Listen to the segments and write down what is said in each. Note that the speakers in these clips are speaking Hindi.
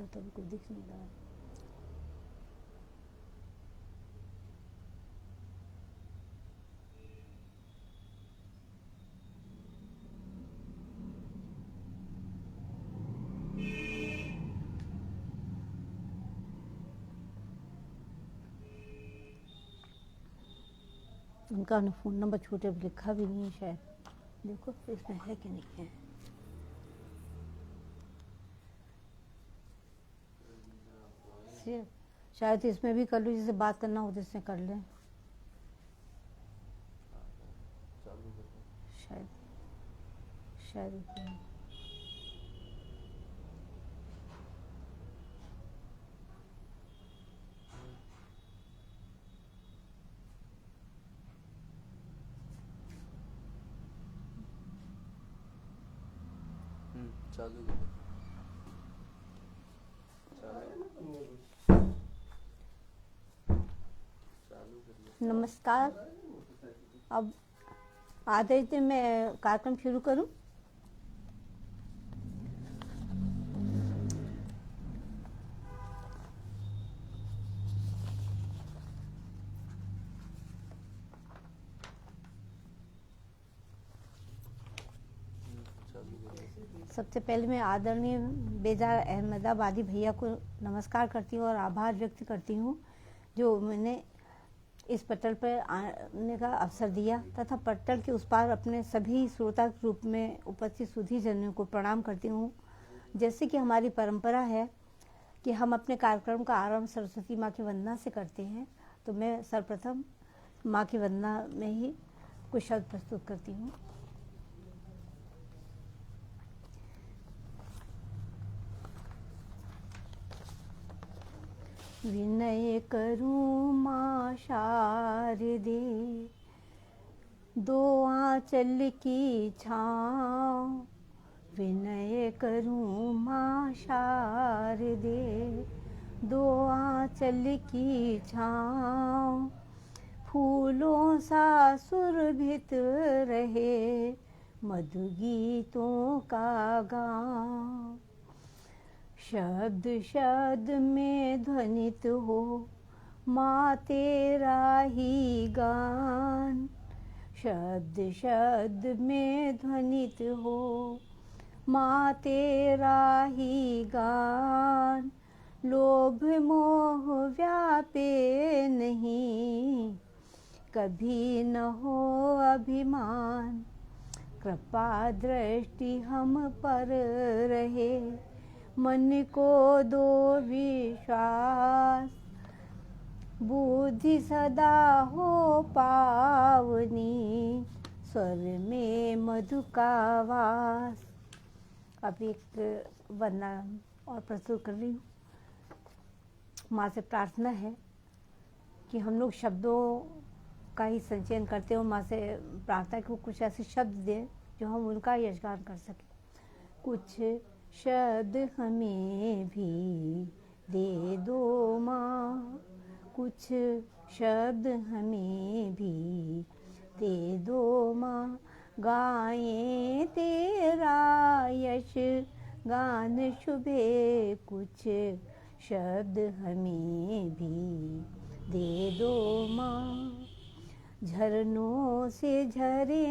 इधर तो कुछ दिख नहीं रहा है। उनका फ़ोन नंबर छोटे पे लिखा भी नहीं है शायद, देखो इसमें है कि नहीं है। शायद इसमें भी कर लूँ, जिससे बात करना हो जिससे कर लें, शायद शायद चालू नमस्कार। अब आधे दिन में कार्यक्रम शुरू करूं। सबसे पहले मैं आदरणीय बेजार अहमदाबादी भैया को नमस्कार करती हूँ और आभार व्यक्त करती हूँ जो मैंने इस पटल पर आने का अवसर दिया तथा पटल के उस पार अपने सभी श्रोता के रूप में उपस्थित सुधी जनों को प्रणाम करती हूँ। जैसे कि हमारी परंपरा है कि हम अपने कार्यक्रम का आरंभ सरस्वती माँ की वंदना से करते हैं, तो मैं सर्वप्रथम माँ की वंदना में ही कुछ शब्द प्रस्तुत करती हूँ। विनय करूं माँ शारदे, दो आंचल की छाँव। विनय करूं माँ शारदे, दो आंचल की छाँव। फूलों सा सुरभित रहे मधु गीतों का गाँव। शब्द शब्द में ध्वनित हो माँ तेरा ही गान। शब्द शब्द में ध्वनित हो माँ तेरा ही गान। लोभ मोह व्यापे नहीं, कभी न हो अभिमान। कृपा दृष्टि हम पर रहे, मन को दो विश्वास। बुद्धि सदा हो पावनी, स्वर में मधु का वास। अब एक वंदना और प्रस्तुत कर रही हूँ। माँ से प्रार्थना है कि हम लोग शब्दों का ही संचयन करते हो। माँ से प्रार्थना है कि वो कुछ ऐसे शब्द दे जो हम उनका यशगान कर सकें। कुछ शब्द हमें भी दे दो माँ, कुछ शब्द हमें भी दे दो माँ। गाएं तेरा यश गान शुभे, कुछ शब्द हमें भी दे दो माँ। झरनों से झरे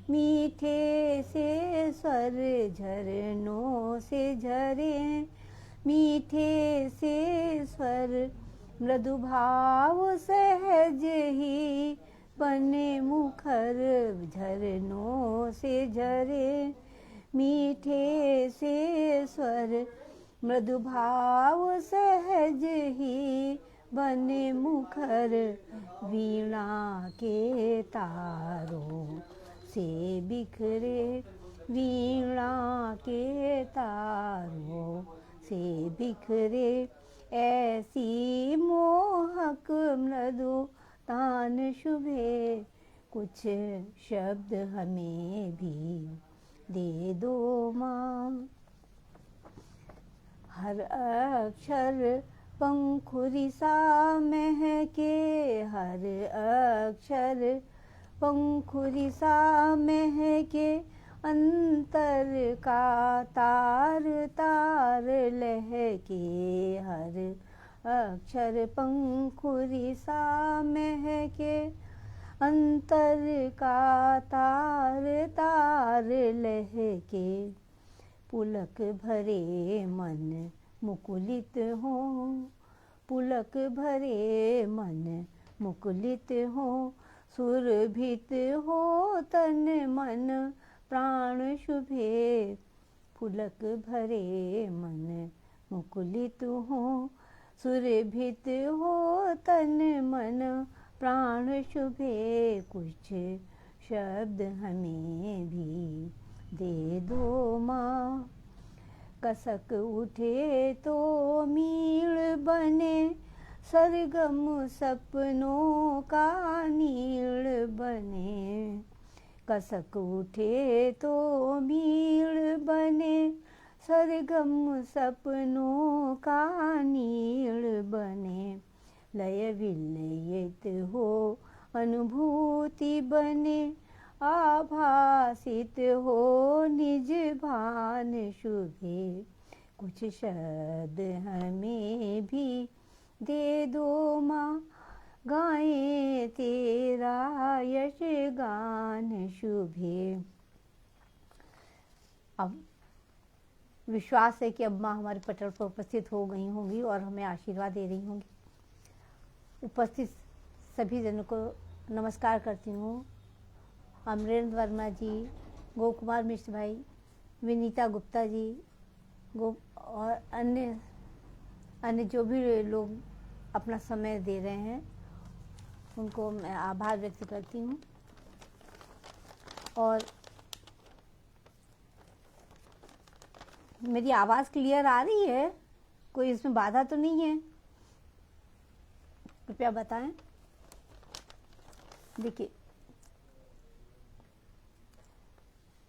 मीठे से स्वर, झरनों से झरे मीठे से स्वर। मृदु भाव सहज ही बने मुखर, झरनों से झरे मीठे से स्वर। मृदु भाव सहज ही बने मुखर। वीणा के तारों से बिखरे, वीणा के तारों से बिखरे। ऐसी मोहक मृदु तान शुभे, कुछ शब्द हमें भी दे दो माँ। हर अक्षर पंखुरी सा महके, हर अक्षर पंखुरी सा महके। अंतर का तार तार लहके हर अक्षर पंखुरी सा महके। अंतर का तार तार लहके पुलक भरे मन मुकुलित हो। पुलक भरे मन मुकुलित हो। सुरभित हो तन मन प्राण शुभे। पुलक भरे मन मुकुलित हो। सुरभित हो तन मन प्राण शुभे। कुछ शब्द हमें भी दे दो माँ। कसक उठे तो मील बने सरगम सपनों का नील बने। कसक उठे तो मील बने सरगम सपनों का नील बने। लय विलयित हो अनुभूति बने। आभासित हो निज भान शुभे। कुछ शब्द हमें भी दे दो माँ। गाएं तेरा यश गान शुभे। अब विश्वास है कि अब माँ हमारे पटल पर उपस्थित हो गई होंगी और हमें आशीर्वाद दे रही होंगी। उपस्थित सभी जनों को नमस्कार करती हूँ। अमरेंद्र वर्मा जी, गोकुमार मिश्र भाई, विनीता गुप्ता जी, और अन्य जो भी लोग अपना समय दे रहे हैं उनको मैं आभार व्यक्त करती हूँ। और मेरी आवाज़ क्लियर आ रही है? कोई इसमें बाधा तो नहीं है? कृपया बताएं। देखिए,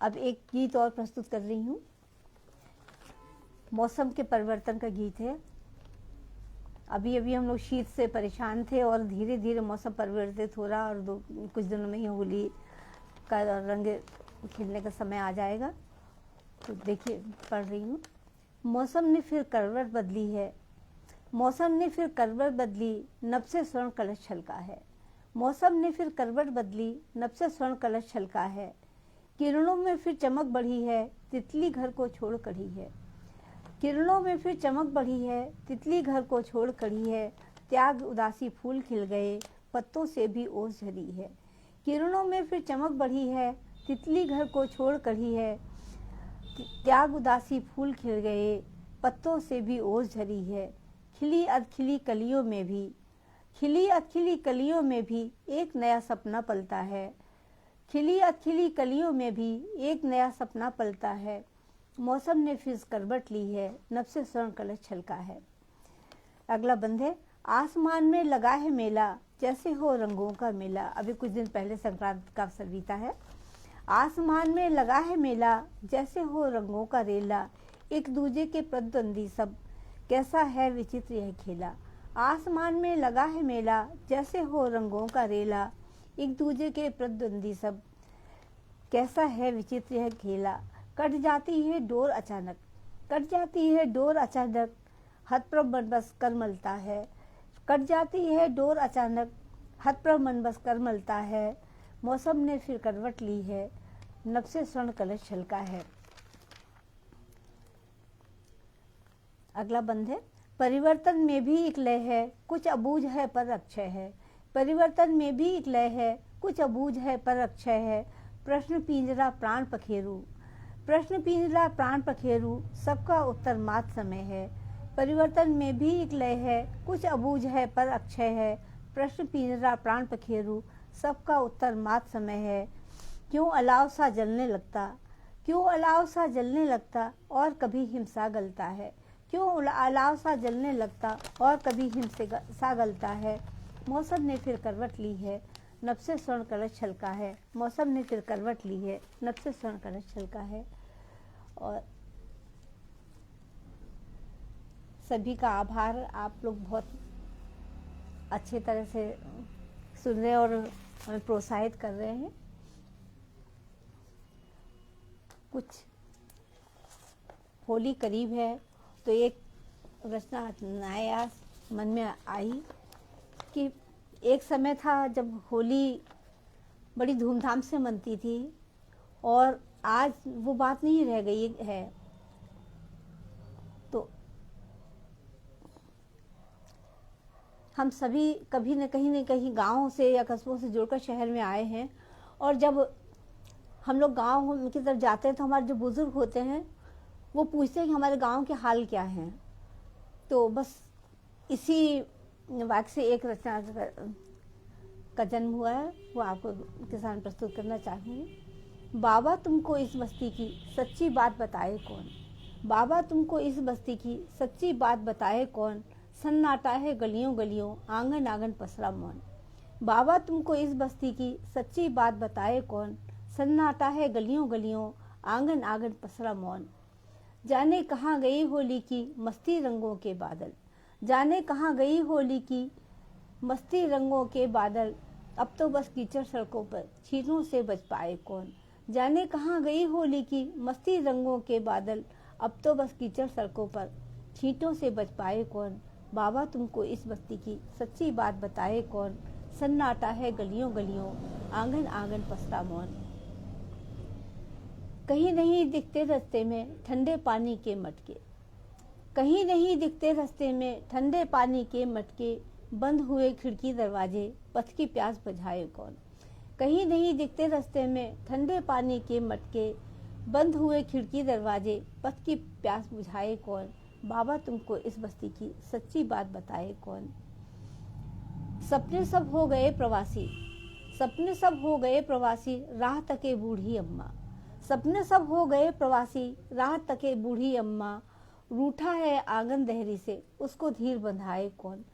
अब एक गीत और प्रस्तुत कर रही हूँ। मौसम के परिवर्तन का गीत है। अभी अभी हम लोग शीत से परेशान थे और धीरे धीरे मौसम परिवर्तित हो रहा और कुछ दिनों में ही होली का रंग खिलने का समय आ जाएगा। तो देखिए, पढ़ रही हूँ। मौसम ने फिर करवट बदली है। मौसम ने फिर करवट बदली, नभ से स्वर्ण कलश छलका है। मौसम ने फिर करवट बदली, नभ से स्वर्ण कलश छलका है। किरणों में फिर चमक बढ़ी है, तितली घर को छोड़ खड़ी है। किरणों में फिर चमक बढ़ी है, तितली घर को छोड़ खड़ी है। त्याग उदासी फूल खिल गए, पत्तों से भी ओस झरी है। किरणों में फिर चमक बढ़ी है, तितली घर को छोड़ खड़ी है। त्याग उदासी फूल खिल गए, पत्तों से भी ओस झरी है। खिली अधखिली कलियों में भी, खिली अधखिली कलियों में भी एक नया सपना पलता है। खिली अधखिली कलियों में भी एक नया सपना पलता है। मौसम ने फिर करवट ली है, नभ से स्वर्ण कलश छलका है। अगला बंद है। आसमान में लगा है मेला, जैसे हो रंगों का मेला। अभी कुछ दिन पहले संक्रांति का अवसर बीता है। आसमान में लगा है मेला, जैसे हो रंगों का रेला। एक दूजे के प्रतिद्वंदी सब, कैसा है विचित्र यह खेला। आसमान में लगा है मेला, जैसे हो रंगों का रेला। एक दूजे के प्रतिद्वंदी सब, कैसा है विचित्र यह खेला। कट जाती है डोर अचानक, कट जाती है डोर अचानक, हाथ पर मन बस कर मलता है। कट जाती है डोर अचानक, हाथ पर मन बस कर मलता है। मौसम ने फिर करवट ली है, नभ से स्वर्ण कलश छलका है। अगला बंद है। परिवर्तन में भी एक लय है, कुछ अबूझ है पर अक्षय है। परिवर्तन में भी एक लय है, कुछ अबूझ है पर अक्षय है। प्रश्न पिंजरा प्राण पखेरु, प्रश्न पिंजरा प्राण पखेरु, सबका उत्तर मात समय है। परिवर्तन में भी एक लय है, कुछ अबूझ है पर अक्षय है। प्रश्न पिंजरा प्राण पखेरु, सबका उत्तर मात समय है। क्यों अलाव सा जलने लगता, क्यों अलाव सा जलने लगता, और कभी हिमसा गलता है। क्यों अलाव सा जलने लगता और कभी हिमसा सा गलता है। मौसम ने फिर करवट ली है, नभ से स्वर्ण कलश छलका है। मौसम ने फिर करवट ली है, नभ से स्वर्ण कलश छलका है। और सभी का आभार। आप लोग बहुत अच्छे तरह से सुन रहे और हमें प्रोत्साहित कर रहे हैं। कुछ होली करीब है तो एक रचना नया मन में आई कि एक समय था जब होली बड़ी धूमधाम से मनती थी और आज वो बात नहीं रह गई है। तो हम सभी कभी न कहीं गाँव से या कस्बों से जुड़कर शहर में आए हैं, और जब हम लोग गाँव की तरफ जाते हैं तो हमारे जो बुजुर्ग होते हैं वो पूछते हैं कि हमारे गांव के हाल क्या हैं। तो बस इसी वाक्य से एक रचना का जन्म हुआ है, वो आपको के सामने प्रस्तुत करना चाहूँगी। बाबा तुमको इस बस्ती की सच्ची बात बताए कौन, बाबा तुमको इस बस्ती की सच्ची बात बताए कौन, सन्नाटा है गलियों गलियों आंगन आंगन पसरा मौन। बाबा तुमको इस बस्ती की सच्ची बात बताए कौन, सन्नाटा है गलियों गलियों आंगन आंगन पसरा मौन। जाने कहाँ गई होली की मस्ती रंगों के बादल, जाने कहाँ गई होली की मस्ती रंगों के बादल, अब तो बस कीचड़ सड़कों पर छींटों से बच पाए कौन। जाने कहाँ गई होली की मस्ती रंगों के बादल, अब तो बस कीचड़ सड़कों पर छींटों से बच पाए कौन। बाबा तुमको इस बस्ती की सच्ची बात बताए कौन, सन्नाटा है गलियों गलियों आंगन आंगन पसरा मौन। कहीं नहीं दिखते रास्ते में ठंडे पानी के मटके, कहीं नहीं दिखते रास्ते में ठंडे पानी के मटके, बंद हुए खिड़की दरवाजे पथ की प्यास बुझाए कौन। कहीं नहीं दिखते रास्ते में ठंडे पानी के मटके, बंद हुए खिड़की दरवाजे पथ की प्यास बुझाए कौन। बाबा तुमको इस बस्ती की सच्ची बात बताए कौन। सपने सब हो गए प्रवासी, सपने सब हो गए प्रवासी राह तके बूढ़ी अम्मा, सपने सब हो गए प्रवासी राह तके बूढ़ी अम्मा, रूठा है आंगन दहरी से उसको धीर बंधाए कौन।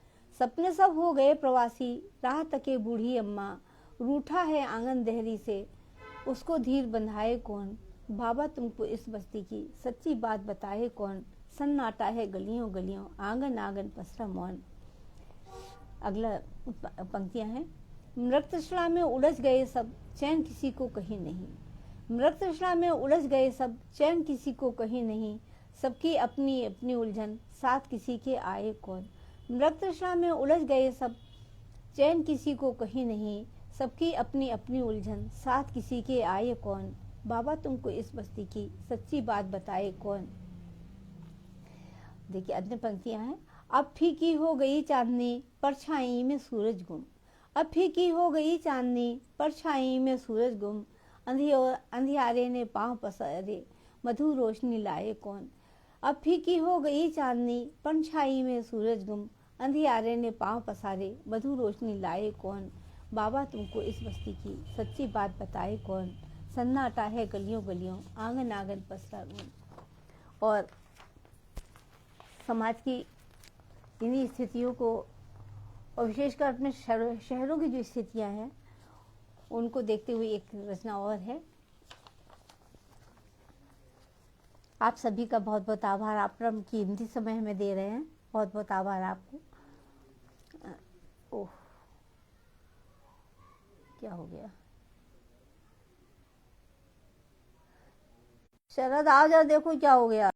सपने सब हो गए प्रवासी राह तके बूढ़ी अम्मा, रूठा है आंगन दहरी से उसको धीर बंधाए कौन। बाबा तुमको इस बस्ती की सच्ची बात बताए कौन, सन्नाटा है गलियों गलियों आंगन आंगन पसरा मौन। अगला पंक्तियां हैं। मृगतृष्णा में उलझ गए सब चैन किसी को कहीं नहीं, मृगतृष्णा में उलझ गए सब चैन किसी को कहीं नहीं, सबकी अपनी अपनी उलझन साथ किसी के आए कौन। मृगतृष्णा में उलझ गए सब चैन किसी को कहीं नहीं, सबकी अपनी अपनी उलझन साथ किसी के आए कौन। बाबा तुमको इस बस्ती की सच्ची बात बताए कौन। देखिए अन्य पंक्तियां हैं। अब फीकी हो गई चांदनी परछाई में सूरज गुम, अब फीकी हो गई चांदनी परछाई में सूरज गुम, अंधियारे ने पांव पसारे मधु रोशनी लाए कौन। अब फीकी हो गई चांदनी परछाई में सूरज गुम, अंधियारे ने पांव पसारे मधु रोशनी लाए कौन। बाबा तुमको इस बस्ती की सच्ची बात बताए कौन, सन्नाटा है गलियों गलियों आंगन आंगन पसरा मौन। और समाज की इन्हीं स्थितियों को और विशेषकर अपने शहरों की जो स्थितियां हैं उनको देखते हुए एक रचना और है। आप सभी का बहुत बहुत आभार, आप अपना कीमती समय हमें दे रहे हैं, बहुत बहुत आभार आपको। ओह क्या हो गया, शरद आ जा देखो क्या हो गया।